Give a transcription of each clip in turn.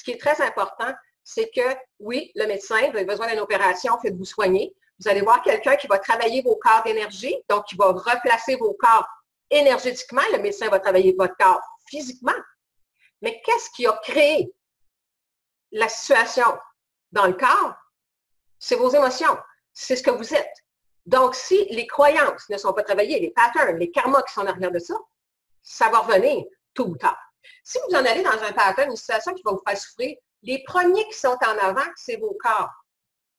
qui est très important, c'est que, oui, le médecin, vous avez besoin d'une opération, faites-vous soigner. Vous allez voir quelqu'un qui va travailler vos corps d'énergie, donc qui va replacer vos corps énergétiquement. Le médecin va travailler votre corps physiquement. Mais qu'est-ce qui a créé la situation dans le corps? C'est vos émotions. C'est ce que vous êtes. Donc, si les croyances ne sont pas travaillées, les patterns, les karmas qui sont en arrière de ça, ça va revenir tôt ou tard. Si vous en allez dans un pattern, une situation qui va vous faire souffrir, les premiers qui sont en avant, c'est vos corps.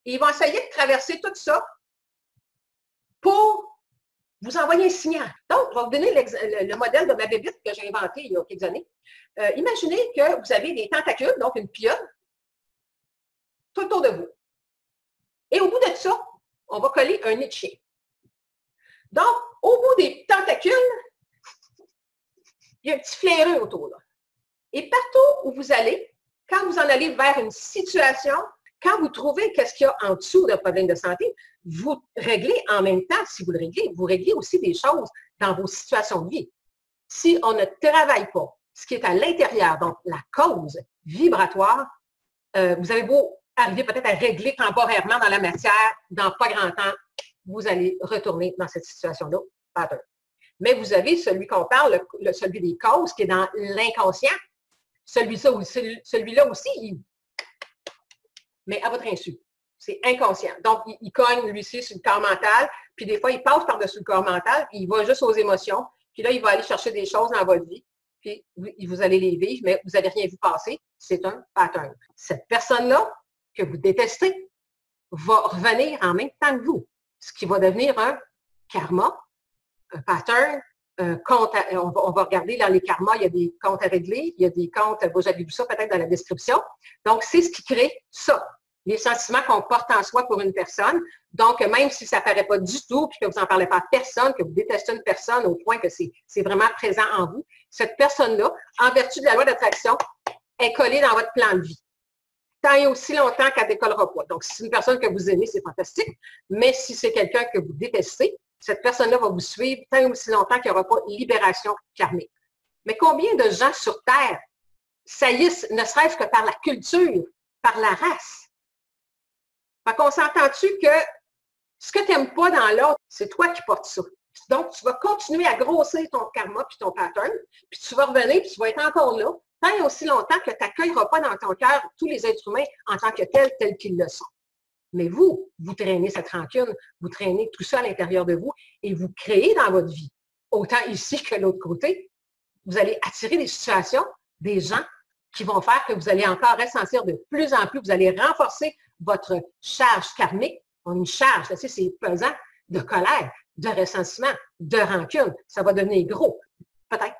Et ils vont essayer de traverser tout ça pour vous envoyer un signal. Donc, je vais vous donner le modèle de ma bébite que j'ai inventé il y a quelques années. Imaginez que vous avez des tentacules, donc une pieuvre, tout autour de vous. Et au bout de ça, on va coller un nid de chien. Donc, au bout des tentacules, il y a un petit flaireux autour là. Et partout où vous allez, quand vous en allez vers une situation, quand vous trouvez qu'est-ce qu'il y a en dessous d'un problème de santé, vous réglez en même temps, si vous le réglez, vous réglez aussi des choses dans vos situations de vie. Si on ne travaille pas ce qui est à l'intérieur, donc la cause vibratoire, vous avez beau arriver peut-être à régler temporairement dans la matière, dans pas grand temps, vous allez retourner dans cette situation-là, pattern. Mais vous avez celui qu'on parle, celui des causes, qui est dans l'inconscient. Celui-là aussi, mais à votre insu. C'est inconscient. Donc, il cogne, lui aussi, sur le corps mental, puis des fois, il passe par-dessus le corps mental, puis il va juste aux émotions, puis là, il va aller chercher des choses dans votre vie, puis vous allez les vivre, mais vous n'allez rien vu passer. C'est un pattern. Cette personne-là, que vous détestez, va revenir en même temps que vous, ce qui va devenir un karma, un pattern, un compte on va regarder dans les karmas, il y a des comptes à régler, il y a des comptes, vous avez vu ça peut-être dans la description. Donc, c'est ce qui crée ça, les sentiments qu'on porte en soi pour une personne. Donc, même si ça ne paraît pas du tout, puis que vous n'en parlez pas à personne, que vous détestez une personne au point que c'est vraiment présent en vous, cette personne-là, en vertu de la loi d'attraction, est collée dans votre plan de vie. Tant et aussi longtemps qu'elle ne décollera pas. Donc, si c'est une personne que vous aimez, c'est fantastique. Mais si c'est quelqu'un que vous détestez, cette personne-là va vous suivre tant et aussi longtemps qu'il n'y aura pas de libération karmique. Mais combien de gens sur Terre saillissent, ne serait-ce que par la culture, par la race? Fait qu'on s'entend-tu que ce que tu n'aimes pas dans l'autre, c'est toi qui portes ça. Donc, tu vas continuer à grossir ton karma puis ton pattern, puis tu vas revenir, puis tu vas être encore là, tant et aussi longtemps que tu n'accueilleras pas dans ton cœur tous les êtres humains en tant que tels qu'ils le sont. Mais vous traînez cette rancune, vous traînez tout ça à l'intérieur de vous et vous créez dans votre vie, autant ici que de l'autre côté, vous allez attirer des situations, des gens qui vont faire que vous allez encore ressentir de plus en plus, vous allez renforcer votre charge karmique. On a une charge, tu sais, c'est pesant, de colère, de ressentiment, de rancune. Ça va devenir gros, peut-être.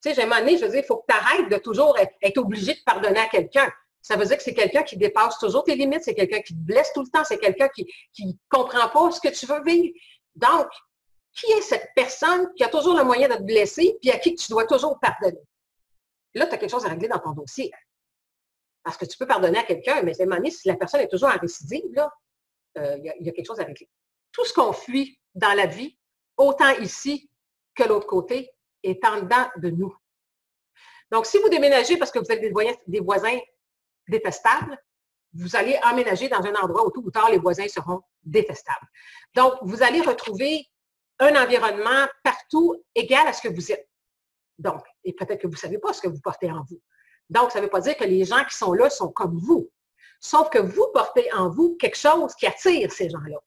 Tu sais, j'ai un moment donné, je veux dire, il faut que tu arrêtes de toujours être obligé de pardonner à quelqu'un. Ça veut dire que c'est quelqu'un qui dépasse toujours tes limites, c'est quelqu'un qui te blesse tout le temps, c'est quelqu'un qui ne comprend pas ce que tu veux vivre. Donc, qui est cette personne qui a toujours le moyen de te blesser puis à qui tu dois toujours pardonner? Là, tu as quelque chose à régler dans ton dossier. Parce que tu peux pardonner à quelqu'un, mais à un moment donné, si la personne est toujours en récidive, là, il y a quelque chose à régler. Tout ce qu'on fuit dans la vie, autant ici que l'autre côté, est en dedans de nous. Donc, si vous déménagez parce que vous avez des voisins détestables, vous allez emménager dans un endroit où tôt ou tard, les voisins seront détestables. Donc, vous allez retrouver un environnement partout égal à ce que vous êtes. Donc, et peut-être que vous ne savez pas ce que vous portez en vous. Donc, ça ne veut pas dire que les gens qui sont là sont comme vous. Sauf que vous portez en vous quelque chose qui attire ces gens-là.